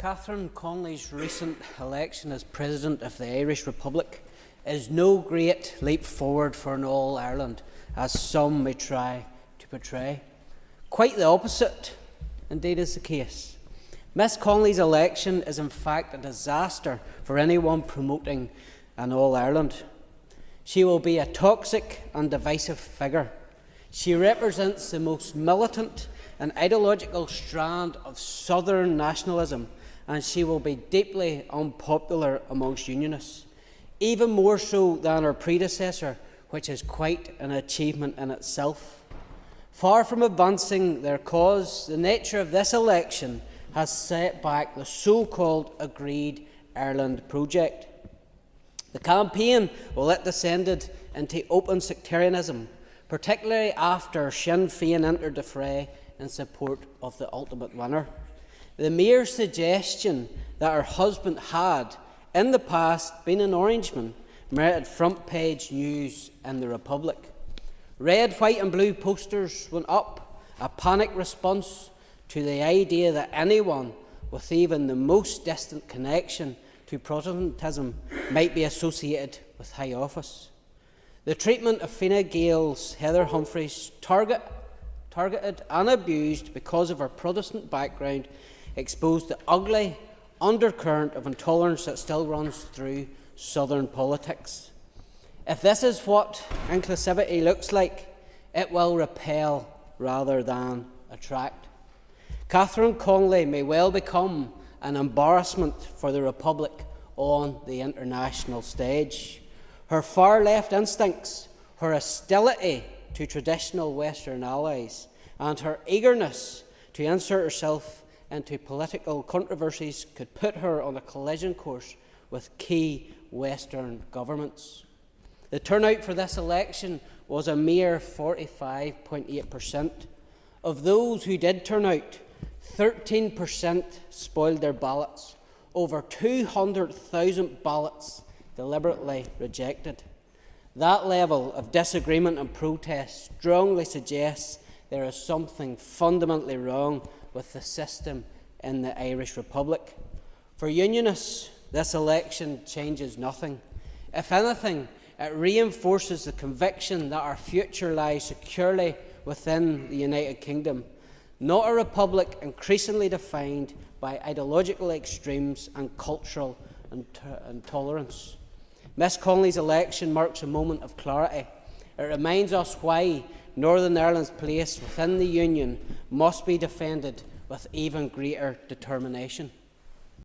Catherine Conley's recent election as President of the Irish Republic is no great leap forward for an all-Ireland, as some may try to portray. Quite the opposite, indeed, is the case. Miss Conley's election is in fact a disaster for anyone promoting an all-Ireland. She will be a toxic and divisive figure. She represents the most militant and ideological strand of Southern nationalism, and she will be deeply unpopular amongst Unionists, even more so than her predecessor, which is quite an achievement in itself. Far from advancing their cause, the nature of this election has set back the so-called agreed Ireland project. The campaign it descended into open sectarianism, particularly after Sinn Féin entered the fray in support of the ultimate winner. The mere suggestion that her husband had, in the past, been an Orangeman merited front-page news in the Republic. Red, white and blue posters went up, a panic response to the idea that anyone with even the most distant connection to Protestantism might be associated with high office. The treatment of Fine Gael's Heather Humphreys, targeted and abused because of her Protestant background, exposed the ugly undercurrent of intolerance that still runs through Southern politics. If this is what inclusivity looks like, it will repel rather than attract. Catherine Conley may well become an embarrassment for the Republic on the international stage. Her far-left instincts, her hostility to traditional Western allies, and her eagerness to insert herself into political controversies could put her on a collision course with key Western governments. The turnout for this election was a mere 45.8%. Of those who did turn out, 13% spoiled their ballots, over 200,000 ballots deliberately rejected. That level of disagreement and protest strongly suggests there is something fundamentally wrong with the system in the Irish Republic. For Unionists, this election changes nothing. If anything, it reinforces the conviction that our future lies securely within the United Kingdom, not a republic increasingly defined by ideological extremes and cultural intolerance. Miss Conley's election marks a moment of clarity. It reminds us why Northern Ireland's place within the Union must be defended with even greater determination.